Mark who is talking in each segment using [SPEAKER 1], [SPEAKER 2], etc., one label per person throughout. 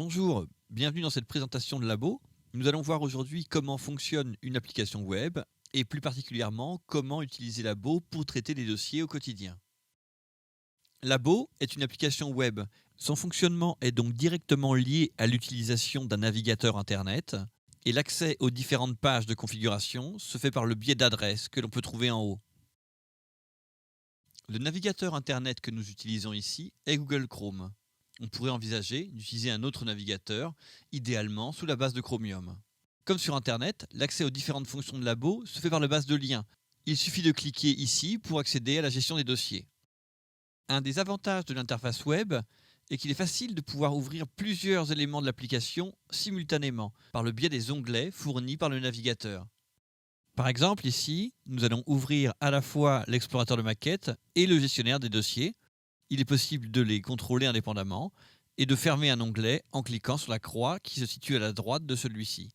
[SPEAKER 1] Bonjour, bienvenue dans cette présentation de Labo. Nous allons voir aujourd'hui comment fonctionne une application web et plus particulièrement comment utiliser Labo pour traiter des dossiers au quotidien. Labo est une application web. Son fonctionnement est donc directement lié à l'utilisation d'un navigateur Internet et l'accès aux différentes pages de configuration se fait par le biais d'adresses que l'on peut trouver en haut. Le navigateur Internet que nous utilisons ici est Google Chrome. On pourrait envisager d'utiliser un autre navigateur, idéalement sous la base de Chromium. Comme sur Internet, l'accès aux différentes fonctions de Labo se fait par la base de liens. Il suffit de cliquer ici pour accéder à la gestion des dossiers. Un des avantages de l'interface web est qu'il est facile de pouvoir ouvrir plusieurs éléments de l'application simultanément par le biais des onglets fournis par le navigateur. Par exemple, ici, nous allons ouvrir à la fois l'explorateur de maquettes et le gestionnaire des dossiers. Il est possible de les contrôler indépendamment et de fermer un onglet en cliquant sur la croix qui se situe à la droite de celui-ci.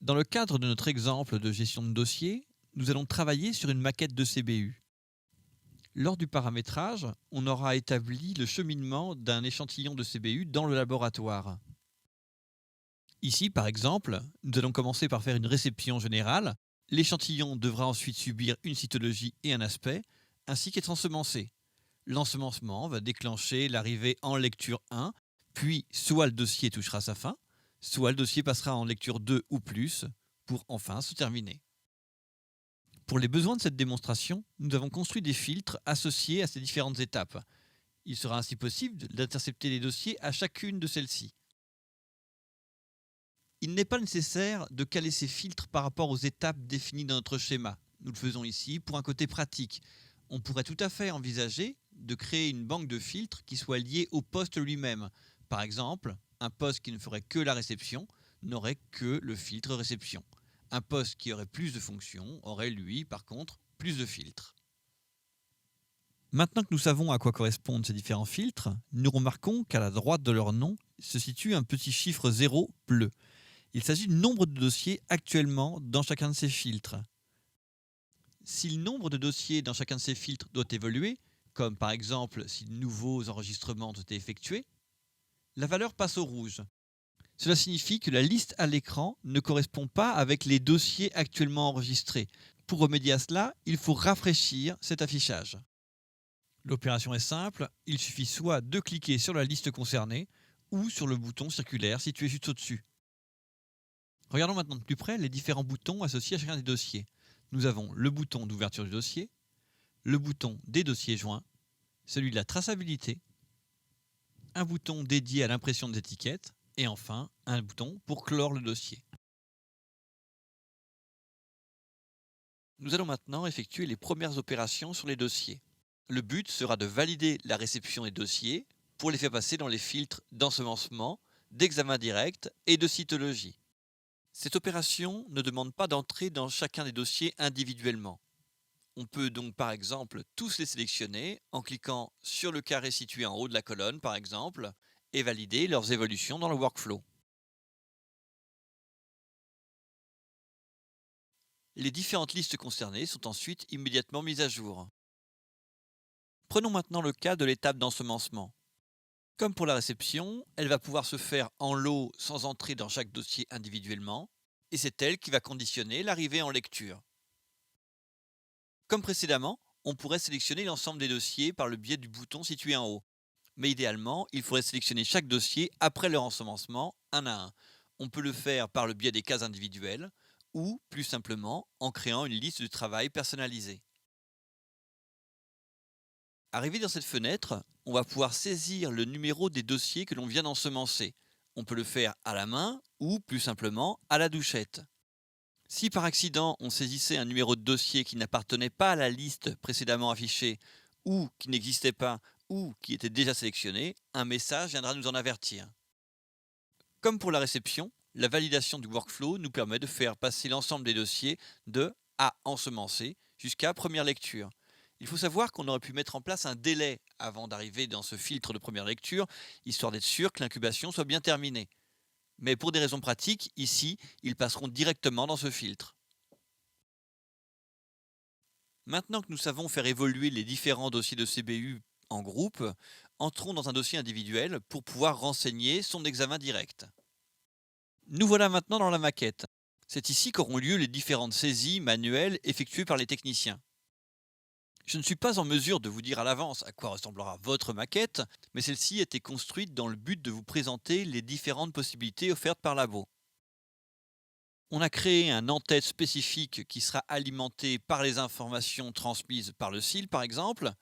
[SPEAKER 1] Dans le cadre de notre exemple de gestion de dossier, nous allons travailler sur une maquette de CBU. Lors du paramétrage, on aura établi le cheminement d'un échantillon de CBU dans le laboratoire. Ici, par exemple, nous allons commencer par faire une réception générale. L'échantillon devra ensuite subir une cytologie et un aspect, ainsi qu'être ensemencé. L'ensemencement va déclencher l'arrivée en lecture 1, puis soit le dossier touchera sa fin, soit le dossier passera en lecture 2 ou plus, pour enfin se terminer. Pour les besoins de cette démonstration, nous avons construit des filtres associés à ces différentes étapes. Il sera ainsi possible d'intercepter les dossiers à chacune de celles-ci. Il n'est pas nécessaire de caler ces filtres par rapport aux étapes définies dans notre schéma. Nous le faisons ici pour un côté pratique. On pourrait tout à fait envisager de créer une banque de filtres qui soit liée au poste lui-même. Par exemple, un poste qui ne ferait que la réception n'aurait que le filtre réception. Un poste qui aurait plus de fonctions aurait, lui, par contre, plus de filtres. Maintenant que nous savons à quoi correspondent ces différents filtres, nous remarquons qu'à la droite de leur nom se situe un petit chiffre 0 bleu. Il s'agit du nombre de dossiers actuellement dans chacun de ces filtres. Si le nombre de dossiers dans chacun de ces filtres doit évoluer, comme par exemple si de nouveaux enregistrements ont été effectués, la valeur passe au rouge. Cela signifie que la liste à l'écran ne correspond pas avec les dossiers actuellement enregistrés. Pour remédier à cela, il faut rafraîchir cet affichage. L'opération est simple, il suffit soit de cliquer sur la liste concernée ou sur le bouton circulaire situé juste au-dessus. Regardons maintenant de plus près les différents boutons associés à chacun des dossiers. Nous avons le bouton d'ouverture du dossier, le bouton des dossiers joints, celui de la traçabilité, un bouton dédié à l'impression des étiquettes et enfin un bouton pour clore le dossier. Nous allons maintenant effectuer les premières opérations sur les dossiers. Le but sera de valider la réception des dossiers pour les faire passer dans les filtres d'ensemencement, d'examen direct et de cytologie. Cette opération ne demande pas d'entrer dans chacun des dossiers individuellement. On peut donc par exemple tous les sélectionner en cliquant sur le carré situé en haut de la colonne par exemple et valider leurs évolutions dans le workflow. Les différentes listes concernées sont ensuite immédiatement mises à jour. Prenons maintenant le cas de l'étape d'ensemencement. Comme pour la réception, elle va pouvoir se faire en lot sans entrer dans chaque dossier individuellement, et c'est elle qui va conditionner l'arrivée en lecture. Comme précédemment, on pourrait sélectionner l'ensemble des dossiers par le biais du bouton situé en haut. Mais idéalement, il faudrait sélectionner chaque dossier après leur ensemencement, un à un. On peut le faire par le biais des cases individuelles, ou, plus simplement, en créant une liste de travail personnalisée. Arrivé dans cette fenêtre, on va pouvoir saisir le numéro des dossiers que l'on vient d'ensemencer. On peut le faire à la main ou plus simplement à la douchette. Si par accident on saisissait un numéro de dossier qui n'appartenait pas à la liste précédemment affichée ou qui n'existait pas ou qui était déjà sélectionné, un message viendra nous en avertir. Comme pour la réception, la validation du workflow nous permet de faire passer l'ensemble des dossiers de à ensemencer jusqu'à première lecture. Il faut savoir qu'on aurait pu mettre en place un délai avant d'arriver dans ce filtre de première lecture, histoire d'être sûr que l'incubation soit bien terminée. Mais pour des raisons pratiques, ici, ils passeront directement dans ce filtre. Maintenant que nous savons faire évoluer les différents dossiers de CBU en groupe, Entrons dans un dossier individuel pour pouvoir renseigner son examen direct. Nous voilà maintenant dans la maquette. C'est ici qu'auront lieu les différentes saisies manuelles effectuées par les techniciens. Je ne suis pas en mesure de vous dire à l'avance à quoi ressemblera votre maquette, mais celle-ci a été construite dans le but de vous présenter les différentes possibilités offertes par Labo. On a créé un en-tête spécifique qui sera alimenté par les informations transmises par le SIL par exemple,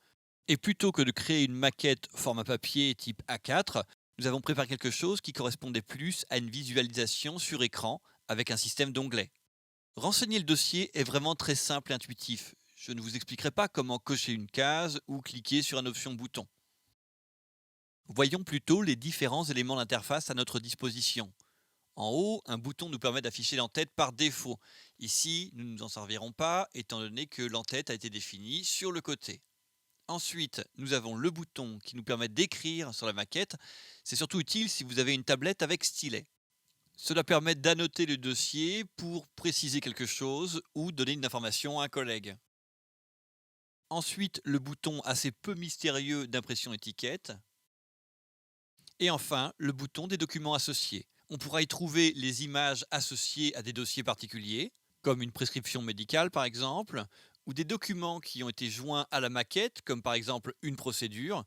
[SPEAKER 1] et plutôt que de créer une maquette format papier type A4, nous avons préparé quelque chose qui correspondait plus à une visualisation sur écran avec un système d'onglets. Renseigner le dossier est vraiment très simple et intuitif. Je ne vous expliquerai pas comment cocher une case ou cliquer sur une option bouton. Voyons plutôt les différents éléments d'interface à notre disposition. En haut, un bouton nous permet d'afficher l'entête par défaut. Ici, nous ne nous en servirons pas étant donné que l'entête a été définie sur le côté. Ensuite, nous avons le bouton qui nous permet d'écrire sur la maquette. C'est surtout utile si vous avez une tablette avec stylet. Cela permet d'annoter le dossier pour préciser quelque chose ou donner une information à un collègue. Ensuite, le bouton assez peu mystérieux d'impression étiquette. Et enfin, le bouton des documents associés. On pourra y trouver les images associées à des dossiers particuliers, comme une prescription médicale par exemple, ou des documents qui ont été joints à la maquette, comme par exemple une procédure,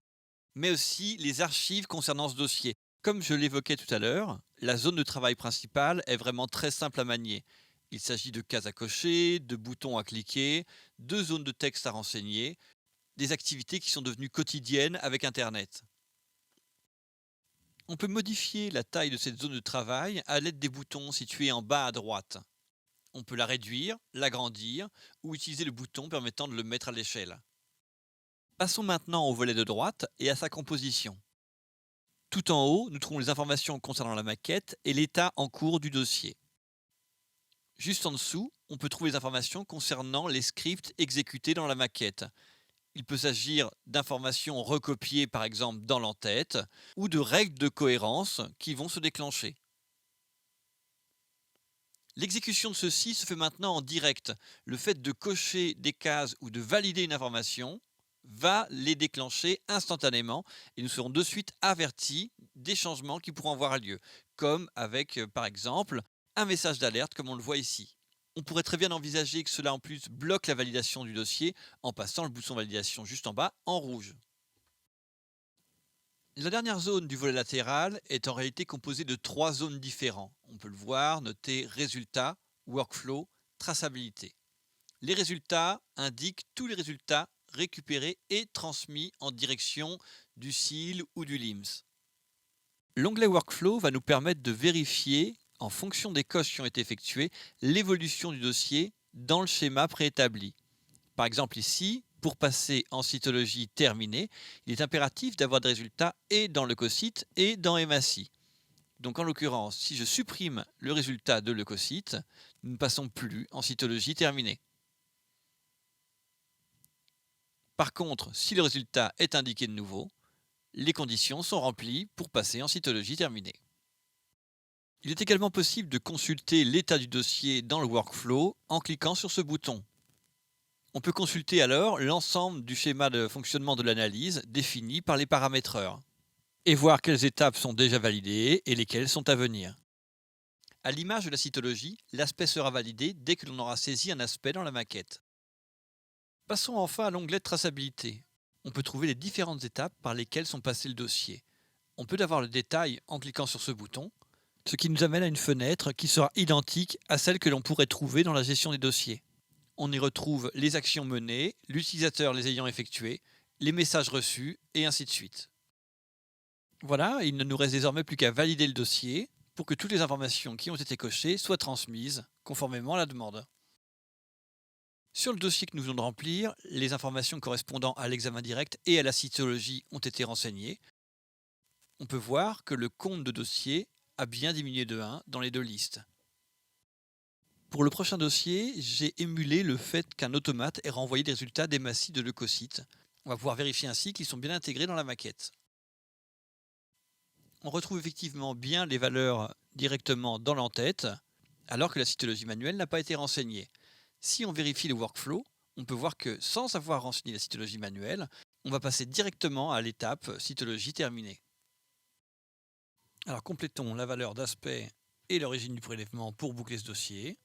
[SPEAKER 1] mais aussi les archives concernant ce dossier. Comme je l'évoquais tout à l'heure, la zone de travail principale est vraiment très simple à manier. Il s'agit de cases à cocher, de boutons à cliquer, de zones de texte à renseigner, des activités qui sont devenues quotidiennes avec Internet. On peut modifier la taille de cette zone de travail à l'aide des boutons situés en bas à droite. On peut la réduire, l'agrandir ou utiliser le bouton permettant de le mettre à l'échelle. Passons maintenant au volet de droite et à sa composition. Tout en haut, nous trouvons les informations concernant la maquette et l'état en cours du dossier. Juste en dessous, on peut trouver les informations concernant les scripts exécutés dans la maquette. Il peut s'agir d'informations recopiées par exemple dans l'entête ou de règles de cohérence qui vont se déclencher. L'exécution de ceci se fait maintenant en direct. Le fait de cocher des cases ou de valider une information va les déclencher instantanément et nous serons de suite avertis des changements qui pourront avoir lieu, comme avec par exemple un message d'alerte comme on le voit ici. On pourrait très bien envisager que cela en plus bloque la validation du dossier en passant le bouton validation juste en bas en rouge. La dernière zone du volet latéral est en réalité composée de 3 zones différentes. On peut le voir, noté résultats, workflow, traçabilité. Les résultats indiquent tous les résultats récupérés et transmis en direction du SIL ou du LIMS. L'onglet workflow va nous permettre de vérifier, en fonction des coches qui ont été effectuées, l'évolution du dossier dans le schéma préétabli. Par exemple ici, pour passer en cytologie terminée, il est impératif d'avoir des résultats et dans leucocytes et dans hématies. Donc en l'occurrence, si je supprime le résultat de leucocytes, nous ne passons plus en cytologie terminée. Par contre, si le résultat est indiqué de nouveau, les conditions sont remplies pour passer en cytologie terminée. Il est également possible de consulter l'état du dossier dans le workflow en cliquant sur ce bouton. On peut consulter alors l'ensemble du schéma de fonctionnement de l'analyse défini par les paramétreurs et voir quelles étapes sont déjà validées et lesquelles sont à venir. À l'image de la cytologie, l'aspect sera validé dès que l'on aura saisi un aspect dans la maquette. Passons enfin à l'onglet de traçabilité. On peut trouver les différentes étapes par lesquelles sont passés le dossier. On peut avoir le détail en cliquant sur ce bouton, ce qui nous amène à une fenêtre qui sera identique à celle que l'on pourrait trouver dans la gestion des dossiers. On y retrouve les actions menées, l'utilisateur les ayant effectuées, les messages reçus et ainsi de suite. Voilà, il ne nous reste désormais plus qu'à valider le dossier pour que toutes les informations qui ont été cochées soient transmises conformément à la demande. Sur le dossier que nous venons de remplir, les informations correspondant à l'examen direct et à la cytologie ont été renseignées. On peut voir que le compte de dossier a bien diminué de 1 dans les deux listes. Pour le prochain dossier, j'ai émulé le fait qu'un automate ait renvoyé des résultats d'hématies de leucocytes. On va pouvoir vérifier ainsi qu'ils sont bien intégrés dans la maquette. On retrouve effectivement bien les valeurs directement dans l'entête, alors que la cytologie manuelle n'a pas été renseignée. Si on vérifie le workflow, on peut voir que sans avoir renseigné la cytologie manuelle, On va passer directement à l'étape cytologie terminée. Alors complétons la valeur d'aspect et l'origine du prélèvement pour boucler ce dossier.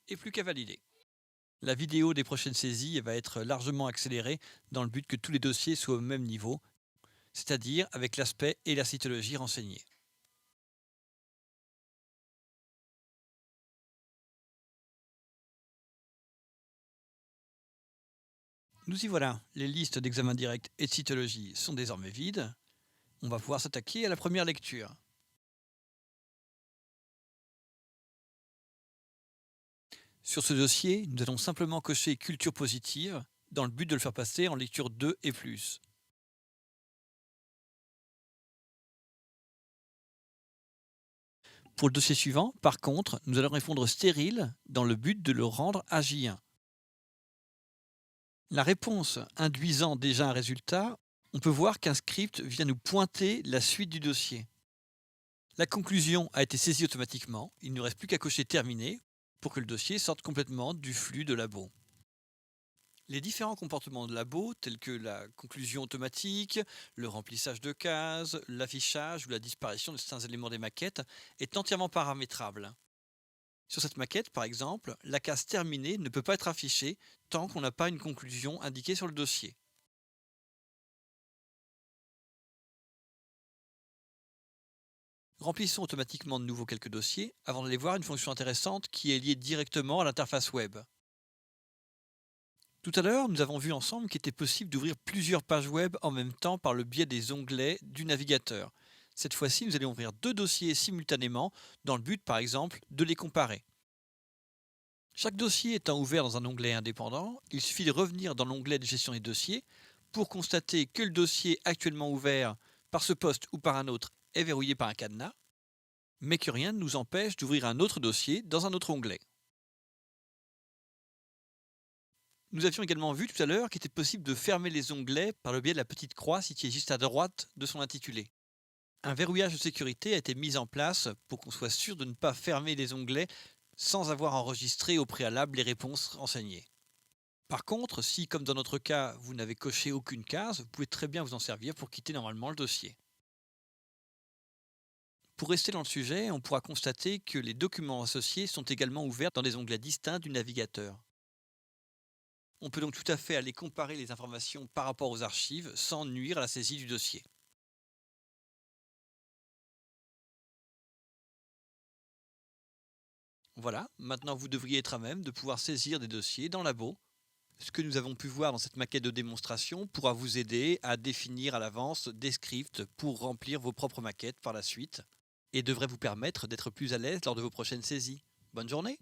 [SPEAKER 1] Et plus qu'à valider. La vidéo des prochaines saisies va être largement accélérée dans le but que tous les dossiers soient au même niveau, c'est-à-dire avec l'aspect et la cytologie renseignés. Nous y voilà, les listes d'examen direct et de cytologie sont désormais vides. On va pouvoir s'attaquer à la première lecture. Sur ce dossier, nous allons simplement cocher culture positive dans le but de le faire passer en lecture 2 et plus. Pour le dossier suivant, par contre, nous allons répondre stérile dans le but de le rendre AJ1. La réponse induisant déjà un résultat, on peut voir qu'un script vient nous pointer la suite du dossier. La conclusion a été saisie automatiquement, il ne reste plus qu'à cocher terminé pour que le dossier sorte complètement du flux de labo. Les différents comportements de labo, tels que la conclusion automatique, le remplissage de cases, l'affichage ou la disparition de certains éléments des maquettes, est entièrement paramétrable. Sur cette maquette, par exemple, la case terminée ne peut pas être affichée tant qu'on n'a pas une conclusion indiquée sur le dossier. Remplissons automatiquement de nouveau quelques dossiers avant d'aller voir une fonction intéressante qui est liée directement à l'interface web. Tout à l'heure, nous avons vu ensemble qu'il était possible d'ouvrir plusieurs pages web en même temps par le biais des onglets du navigateur. Cette fois-ci, nous allons ouvrir deux dossiers simultanément dans le but, par exemple, de les comparer. Chaque dossier étant ouvert dans un onglet indépendant, il suffit de revenir dans l'onglet de gestion des dossiers pour constater que le dossier actuellement ouvert par ce poste ou par un autre est verrouillé par un cadenas, mais que rien ne nous empêche d'ouvrir un autre dossier dans un autre onglet. Nous avions également vu tout à l'heure qu'il était possible de fermer les onglets par le biais de la petite croix située juste à droite de son intitulé. Un verrouillage de sécurité a été mis en place pour qu'on soit sûr de ne pas fermer les onglets sans avoir enregistré au préalable les réponses renseignées. Par contre, si, comme dans notre cas, vous n'avez coché aucune case, vous pouvez très bien vous en servir pour quitter normalement le dossier. Pour rester dans le sujet, on pourra constater que les documents associés sont également ouverts dans des onglets distincts du navigateur. On peut donc tout à fait aller comparer les informations par rapport aux archives sans nuire à la saisie du dossier. Voilà, maintenant vous devriez être à même de pouvoir saisir des dossiers dans Labo. Ce que nous avons pu voir dans cette maquette de démonstration pourra vous aider à définir à l'avance des scripts pour remplir vos propres maquettes par la suite et devrait vous permettre d'être plus à l'aise lors de vos prochaines saisies. Bonne journée!